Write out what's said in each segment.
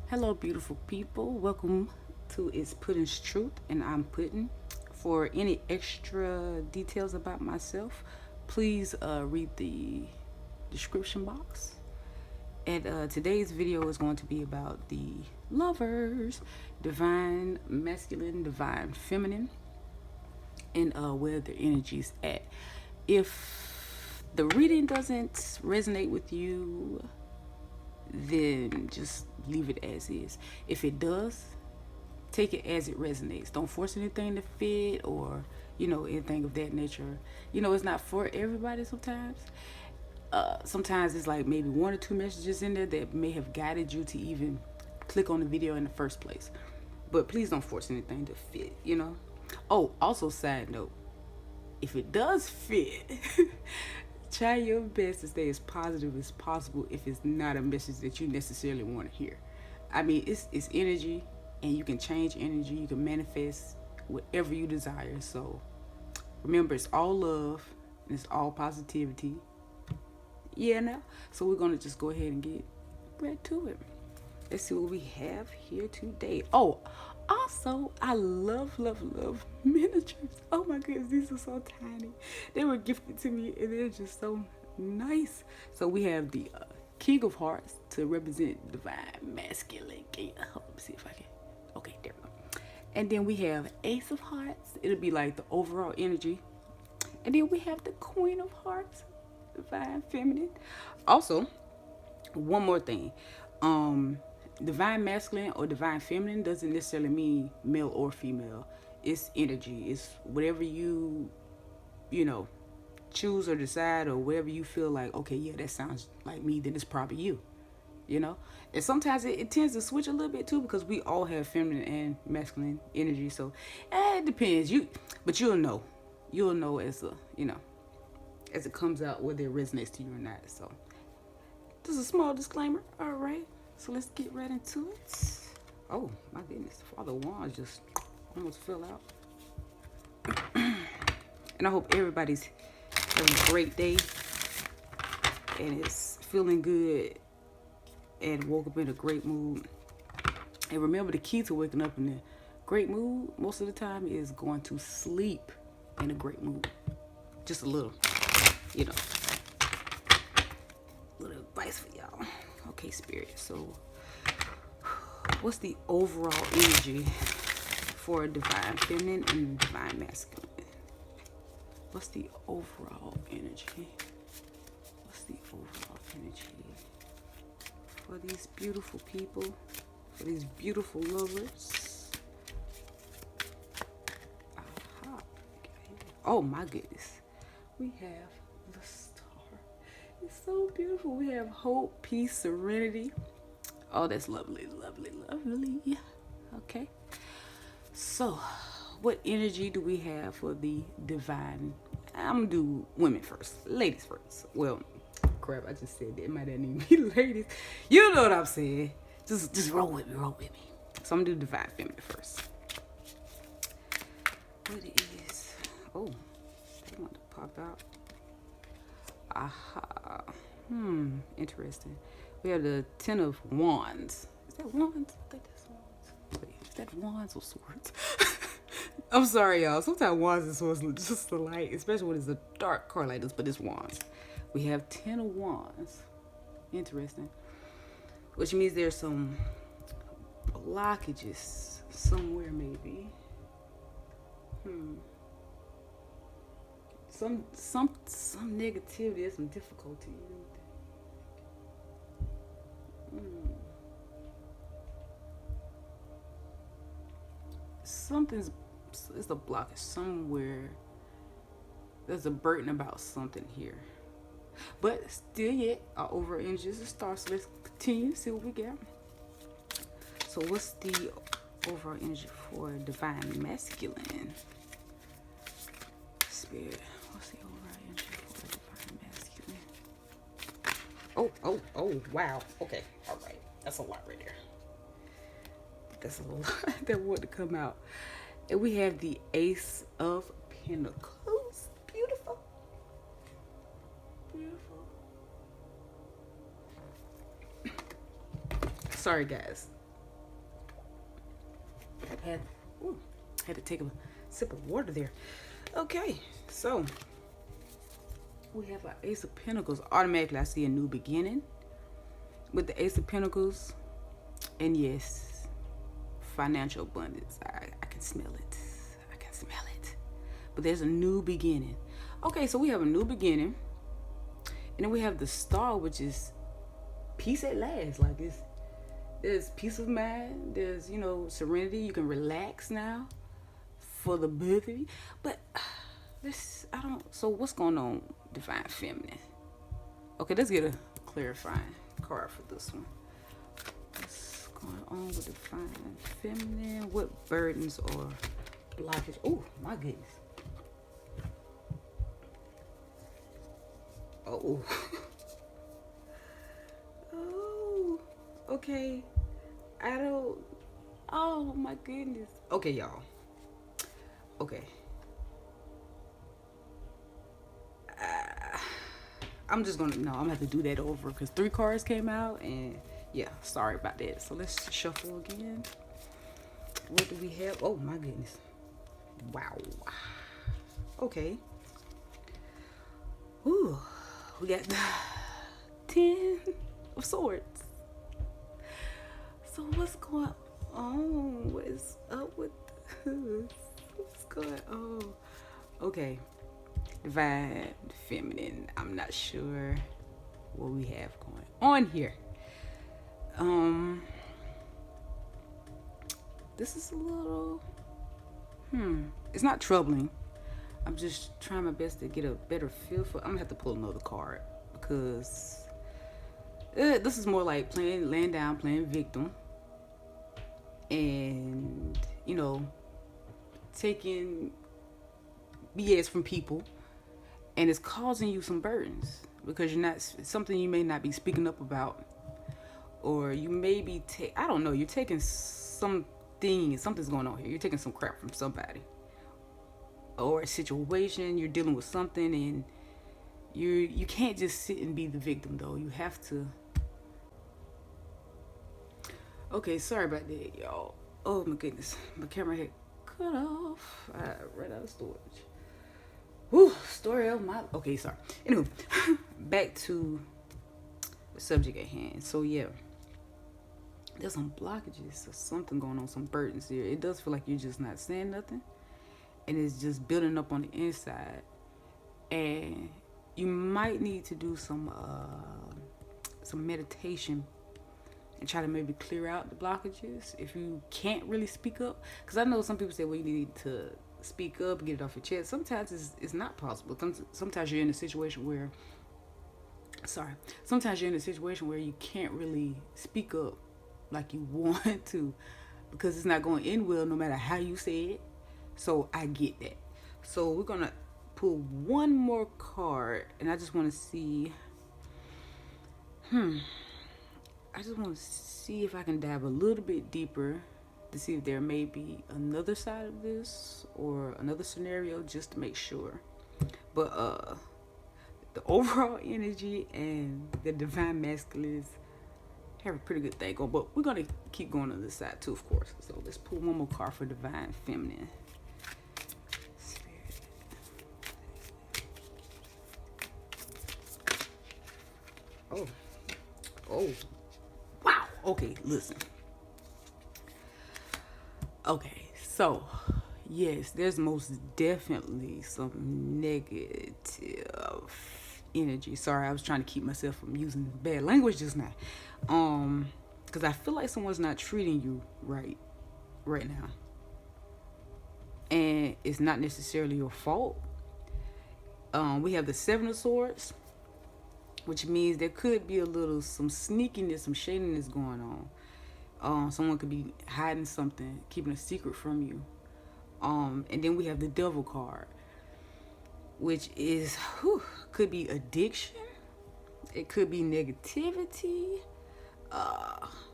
Hello, beautiful people. Welcome to It's Pudding's Truth, and I'm Pudding. For any extra details about myself, please read the description box. And today's video is going to be about the lovers, divine masculine, divine feminine, and where their energy's at. If the reading doesn't resonate with you, then just leave it as is. If it does, take it as it resonates. Don't force anything to fit or, anything of that nature. It's not for everybody sometimes. Sometimes it's like maybe one or two messages in there that may have guided you to even click on the video in the first place. But please don't force anything to fit. Oh, also, side note, if it does fit, try your best to stay as positive as possible if it's not a message that you necessarily want to hear. I mean, it's energy, and you can change energy. You can manifest whatever you desire. So remember, it's all love and it's all positivity. Yeah, now. So we're gonna just go ahead and get right to it. Let's see what we have here today. Oh, also, I love miniatures. Oh my goodness, these are so tiny. They were gifted to me and they're just so nice. So we have the King of Hearts to represent divine masculine. Let me see if I can. Okay, there we go. And then we have Ace of Hearts. It'll be like the overall energy. And then we have the Queen of Hearts, divine feminine. Also, one more thing. Divine masculine or divine feminine doesn't necessarily mean male or female. It's energy. It's whatever you know, choose or decide, or whatever you feel like, okay, yeah, that sounds like me, then it's probably you. And sometimes it tends to switch a little bit too, because we all have feminine and masculine energy. So it depends. But you'll know as it comes out, whether it resonates to you or not. So just a small disclaimer. All right, so let's get right into it. Oh my goodness, Father Wands just almost fell out. And I hope everybody's having a great day and is feeling good and woke up in a great mood. And remember, the key to waking up in a great mood most of the time is going to sleep in a great mood. Just a little, you know, little advice for y'all. Okay, Spirit. So, what's the overall energy for divine feminine and divine masculine? What's the overall energy? What's the overall energy for these beautiful people, for these beautiful lovers? Aha. Okay. Oh my goodness. We have the star. It's so beautiful. We have hope, peace, serenity. Oh, that's lovely. Okay. So, what energy do we have for the divine? I'm gonna do women first, ladies first. Well, crap, I just said that. It might not even be ladies. You know what I'm saying? Just roll with me. So I'm gonna do divine feminine first. What is? Oh, they want to pop out. Aha. Interesting. We have the Ten of Wands. Is that wands? I think that's wands. Wait, is that wands or swords? I'm sorry, y'all. Sometimes wands and swords look just alike, especially when it's a dark card like this, but it's wands. We have Ten of Wands. Interesting. Which means there's some blockages somewhere, maybe. Some negativity, some difficulty. It's a blockage somewhere. There's a burden about something here. But still yet, our over energy is a star, so let's continue to see what we get. So what's the overall energy for divine masculine? Spirit, what's the overall energy for divine masculine? Oh, wow. Okay, all right. That's a lot right there. That's a lot that want to come out. And we have the Ace of Pentacles. Beautiful. Sorry, guys. Had, ooh, had to take a sip of water there. Okay, so we have our Ace of Pentacles. Automatically, I see a new beginning with the Ace of Pentacles. And yes, financial abundance. I can smell it. I can smell it. But there's a new beginning. Okay, so we have a new beginning. And then we have the Star, which is peace at last. Like there's peace of mind. There's, serenity. You can relax now for the both of you. But so what's going on, Divine Feminine? Okay, let's get a clarifying card for this one. What's going on with Divine Feminine? What burdens or blockages? Oh, my goodness. Oh. Oh. Okay. Oh, my goodness. Okay, y'all. Okay. I'm gonna have to do that over because 3 cards came out and yeah, sorry about that. So let's shuffle again. What do we have? Oh my goodness. Wow. Okay. Ooh, we got the 10 of Swords. So what's going on? What is up with this? What's going on? Okay. Divine Feminine. I'm not sure what we have going on here. This is a little it's not troubling. I'm just trying my best to get a better feel for. I'm gonna have to pull another card because this is more like laying down, playing victim, and taking BS from people. And it's causing you some burdens because something you may not be speaking up about, or you may be I don't know, you're taking something's going on here. You're taking some crap from somebody or a situation. You're dealing with something, and you can't just sit and be the victim though. You have to. Okay, sorry about that, y'all. Oh my goodness, my camera had cut off. I ran out of storage. Whew, story of my. Okay, sorry. Anyway, back to the subject at hand. So yeah, there's some blockages or something going on, some burdens here. It does feel like you're just not saying nothing, and it's just building up on the inside. And you might need to do some meditation and try to maybe clear out the blockages if you can't really speak up. Because I know some people say, well, you need to speak up, get it off your chest. Sometimes it's not possible. Sometimes you're in a situation where you can't really speak up like you want to because it's not going to end well no matter how you say it. So I get that. So we're gonna pull one more card, and I just want to see if I can dive a little bit deeper to see if there may be another side of this or another scenario, just to make sure. But the overall energy and the Divine Masculines have a pretty good thing going. But we're gonna keep going on this side too, of course. So let's pull one more card for Divine Feminine. Spirit. Oh, wow. Okay, listen. Okay, so yes, there's most definitely some negative energy. Sorry, I was trying to keep myself from using bad language just now. Because I feel like someone's not treating you right now. And it's not necessarily your fault. We have the 7 of Swords, which means there could be some sneakiness, some shadiness going on. Someone could be hiding something, keeping a secret from you. And then we have the Devil card, which is could be addiction. It could be negativity.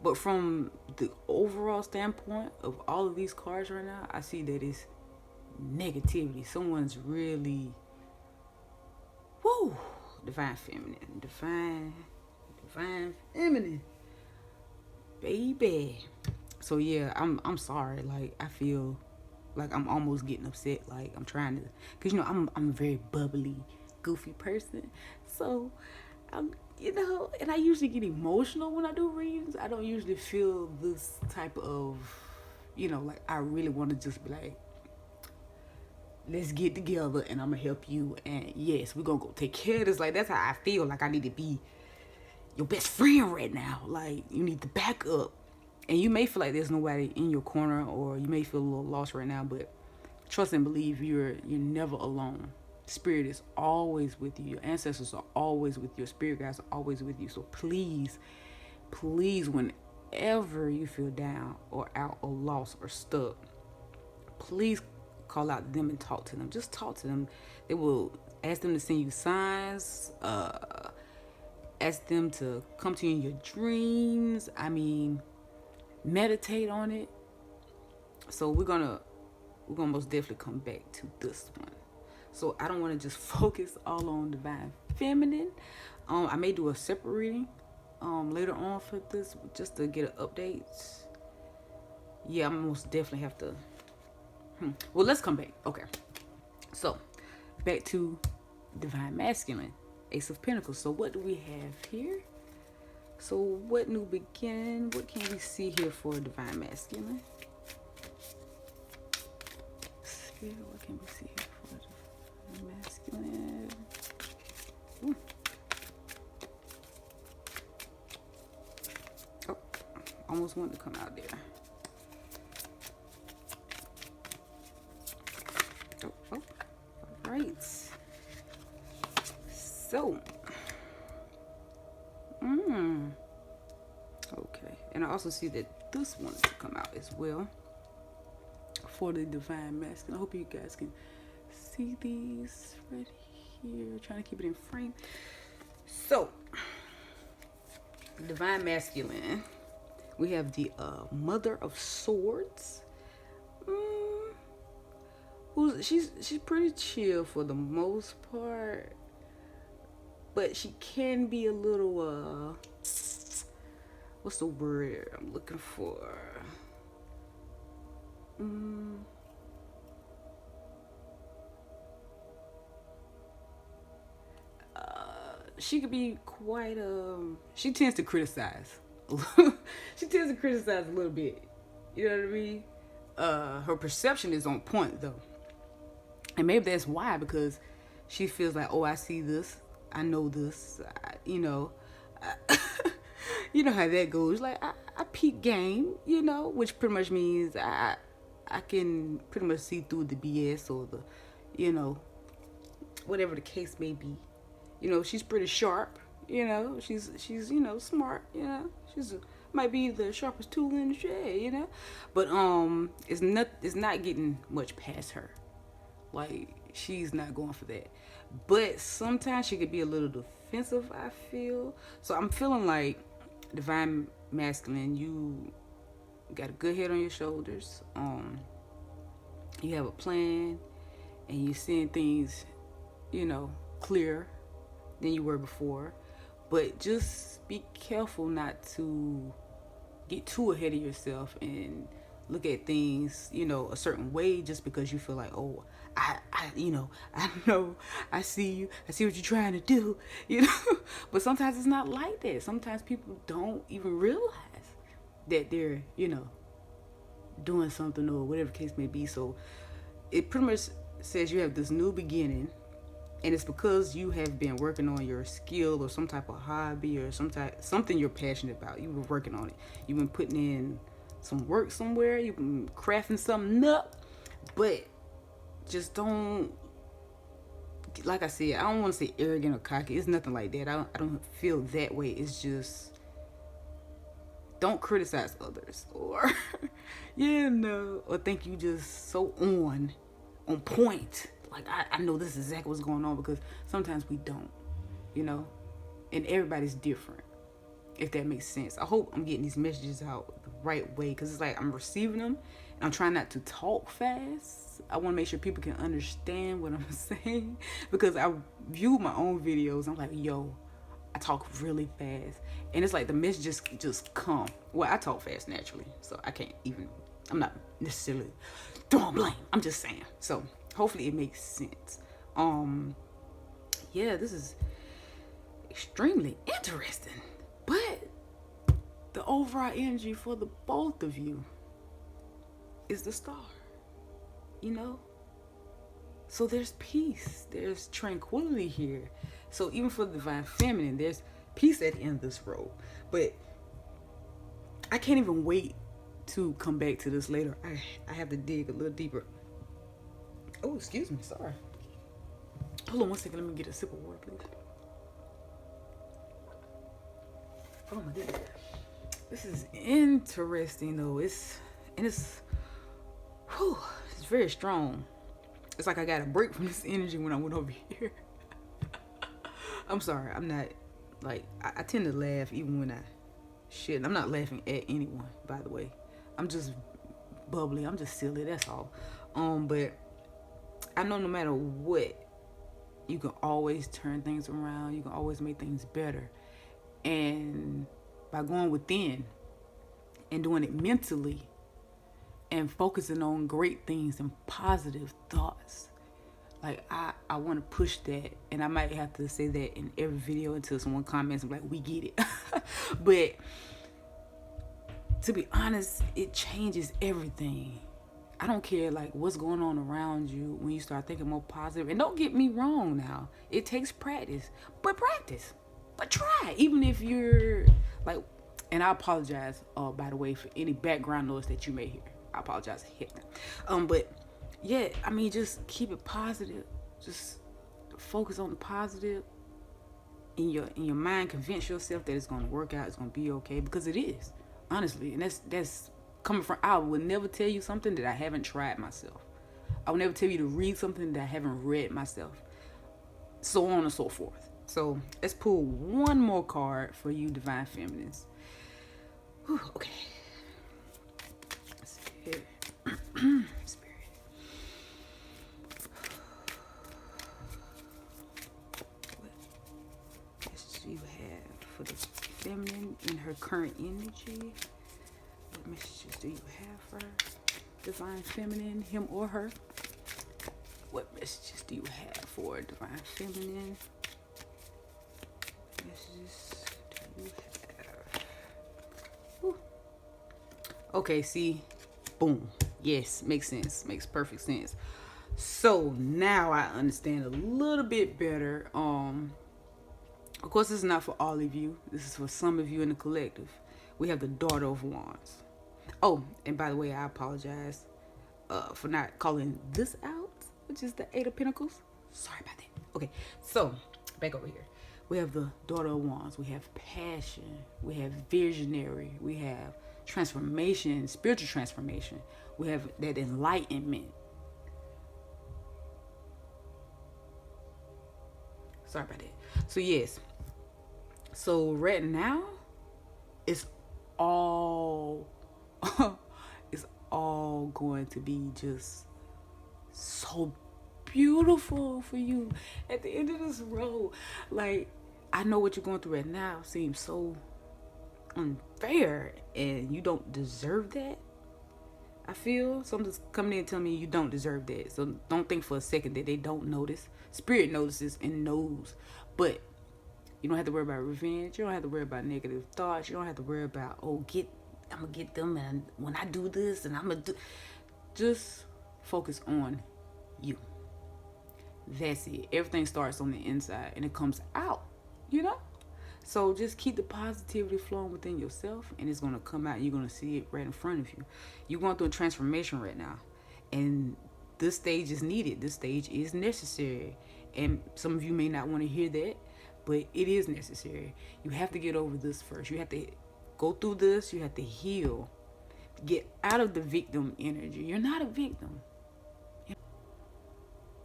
But from the overall standpoint of all of these cards right now, I see that it's negativity. Someone's really Divine Feminine, baby. So yeah, I'm sorry. Like I feel like I'm almost getting upset. Like I'm trying to, cause you know I'm a very bubbly, goofy person. So I'm, you know, and I usually get emotional when I do readings. I don't usually feel this type of, you know, like I really want to just be like, let's get together and I'm gonna help you. And yes, we're gonna go take care of this. Like that's how I feel. Like I need to be your best friend right now. Like you need to back up. And you may feel like there's nobody in your corner, or you may feel a little lost right now, but trust and believe you're never alone. Spirit is always with you. Your ancestors are always with you. Your spirit guides are always with you. So please, please, whenever you feel down or out or lost or stuck, please call out to them and talk to them. Just talk to them. They will ask them to send you signs. Ask them to come to you in your dreams. I mean, meditate on it. So we're gonna most definitely come back to this one. So I don't want to just focus all on divine feminine. I may do a separate reading later on for this, just to get an update. Yeah, I'm most definitely have to. Well, let's come back. Okay, so back to divine masculine, Ace of Pentacles. So what do we have here? So what new beginning? What can we see here for divine masculine? Spirit, what can we see here for divine masculine? Ooh. Oh, almost wanted to come out there. Oh, all right. So, okay, and I also see that this wanted to come out as well for the divine masculine. I hope you guys can see these right here. Trying to keep it in frame. So, divine masculine, we have the Mother of Swords. She's pretty chill for the most part, but she can be a little what's the word I'm looking for? She could be quite she tends to criticize. She tends to criticize a little bit. You know what I mean? Her perception is on point though. And maybe that's why, because she feels like, oh, I see this, I know this, you know how that goes. Like I peep game, you know, which pretty much means I can pretty much see through the BS or the, you know, whatever the case may be. You know, she's pretty sharp. You know, she's you know, smart. You know, might be the sharpest tool in the shed. You know, but it's not getting much past her. Like she's not going for that. But sometimes she could be a little defensive, I feel. So I'm feeling like divine masculine, you got a good head on your shoulders. You have a plan, and you're seeing things, you know, clearer than you were before. But just be careful not to get too ahead of yourself and look at things, you know, a certain way just because you feel like, oh, I know, I see you, I see what you're trying to do, you know. But sometimes it's not like that. Sometimes people don't even realize that they're, you know, doing something or whatever the case may be. So it pretty much says you have this new beginning, and it's because you have been working on your skill or some type of hobby or something you're passionate about. You've been working on it. You've been putting in some work somewhere. You've been crafting something up. But just don't, like I said, I don't want to say arrogant or cocky. It's nothing like that. I don't feel that way. It's just, don't criticize others or, you know, or think you just so on point. Like, I know this is exactly what's going on, because sometimes we don't, you know, and everybody's different, if that makes sense. I hope I'm getting these messages out the right way, because it's like I'm receiving them, and I'm trying not to talk fast. I want to make sure people can understand what I'm saying, because I view my own videos. I'm like, yo, I talk really fast, and it's like the messages just come. Well, I talk fast naturally, so I can't even. I'm not necessarily throwing blame. I'm just saying. So hopefully it makes sense. Yeah, this is extremely interesting, but the overall energy for the both of you is the star. You know, so there's peace, there's tranquility here. So even for the divine feminine, there's peace at the end of this road. But I can't even wait to come back to this later. I have to dig a little deeper. Oh, excuse me, sorry. Hold on one second, let me get a sip of water, please. Oh my goodness. This is interesting though. It's very strong. It's like I got a break from this energy when I went over here. I'm sorry. I'm not like I tend to laugh even when I shouldn't. I'm not laughing at anyone, by the way. I'm just bubbly. I'm just silly. That's all. But I know no matter what, you can always turn things around. You can always make things better, and by going within and doing it mentally and focusing on great things and positive thoughts. Like I want to push that, and I might have to say that in every video until someone comments and like, we get it. But to be honest, it changes everything. I don't care like what's going on around you when you start thinking more positive. And don't get me wrong now, it takes practice. But try. Even if you're like, and I apologize, by the way, for any background noise that you may hear. I apologize. But yeah, I mean, just keep it positive. Just focus on the positive in your mind. Convince yourself that it's gonna work out. It's gonna be okay, because it is, honestly. And that's coming from. I would never tell you something that I haven't tried myself. I would never tell you to read something that I haven't read myself. So on and so forth. So let's pull one more card for you, divine feminines. Whew, okay. Let's see here. Spirit. What message do you have for the feminine in her current energy? What messages do you have for divine feminine, him or her? What messages do you have for divine feminine? What messages do you have? Whew. Okay, see, boom. Yes, makes sense. Makes perfect sense. So now I understand a little bit better. Of course, this is not for all of you. This is for some of you in the collective. We have the Daughter of Wands. Oh, and by the way, I apologize for not calling this out, which is the Eight of Pentacles. Sorry about that. Okay, so back over here. We have the Daughter of Wands. We have passion. We have visionary. We have transformation, spiritual transformation. We have that enlightenment. Sorry about that. So yes. So right now, it's all it's all going to be just so beautiful for you at the end of this road. Like, I know what you're going through right now seems so unfair, and you don't deserve that. I feel something's coming in and telling me you don't deserve that. So don't think for a second that they don't notice. Spirit notices and knows. But you don't have to worry about revenge. You don't have to worry about negative thoughts. You don't have to worry about, I'm gonna get them, and when I do this, and I'm gonna do. Just focus on you. That's it. Everything starts on the inside and it comes out, you know? So just keep the positivity flowing within yourself, and it's gonna come out and you're gonna see it right in front of you. You're going through a transformation right now. And this stage is needed. This stage is necessary. And some of you may not want to hear that, but it is necessary. You have to get over this first. You have to go through this. You have to heal. Get out of the victim energy. You're not a victim.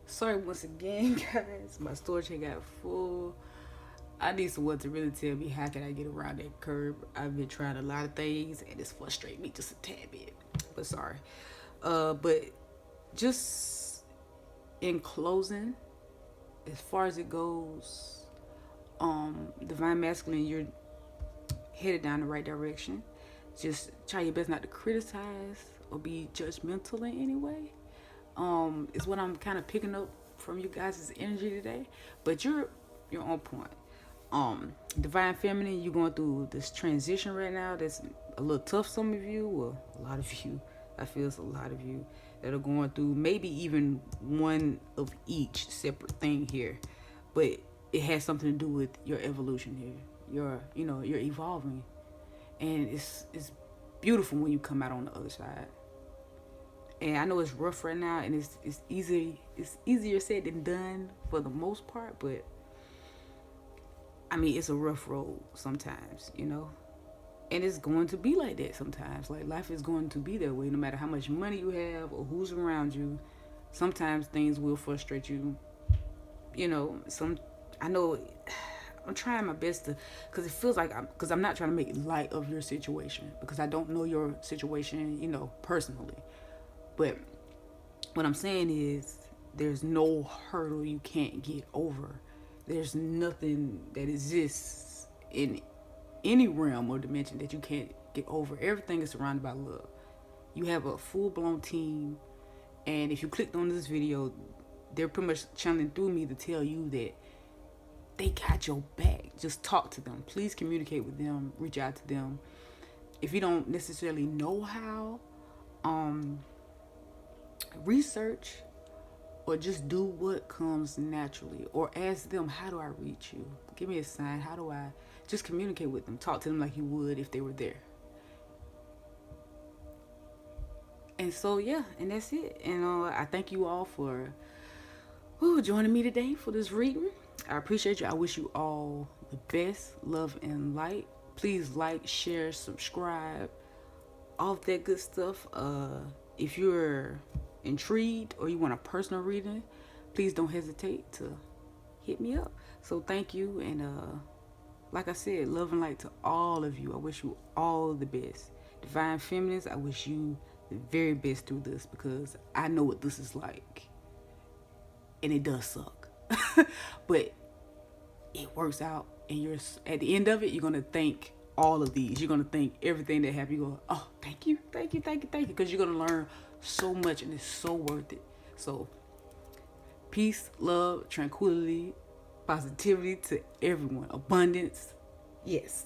Sorry once again, guys. My storage had got full. I need someone to really tell me how can I get around that curb. I've been trying a lot of things and it's frustrating me just a tad bit. But sorry. But just in closing, as far as it goes, Divine Masculine, you're headed down the right direction. Just try your best not to criticize or be judgmental in any way. Is what I'm kind of picking up from you guys' energy today. But you're on point. Divine Feminine, you're going through this transition right now that's a little tough. Some of you, well, a lot of you, I feel it's a lot of you that are going through maybe even one of each separate thing here, but it has something to do with your evolution here. You're evolving, and it's beautiful when you come out on the other side. And I know it's rough right now, and it's easier said than done for the most part, but I mean, it's a rough road sometimes, and it's going to be like that sometimes. Like, life is going to be that way, no matter how much money you have or who's around you. Sometimes things will frustrate you. I know I'm trying my best to, because it feels like because I'm not trying to make light of your situation, because I don't know your situation, personally. But what I'm saying is, there's no hurdle you can't get over. There's nothing that exists in any realm or dimension that you can't get over. Everything is surrounded by love. You have a full-blown team, and if you clicked on this video, they're pretty much channeling through me to tell you that they got your back. Just talk to them. Please communicate with them. Reach out to them. If you don't necessarily know how, research, or just do what comes naturally, or ask them, how do I reach you? Give me a sign. How do I just communicate with them? Talk to them like you would if they were there. And so, yeah, and that's it. And I thank you all for joining me today for this reading. I appreciate you. I wish you all the best, love, and light. Please like, share, subscribe, all of that good stuff. If you're intrigued or you want a personal reading, please don't hesitate to hit me up. So thank you, and like I said, love and light to all of you. I wish you all the best. Divine Feminines, I wish you the very best through this, because I know what this is like, and it does suck. But it works out, and you're at the end of it, you're gonna thank all of these. You're gonna thank everything that happened. You go, oh, thank you, because you're gonna learn so much, and it's so worth it. So peace, love, tranquility, positivity to everyone, abundance. Yes.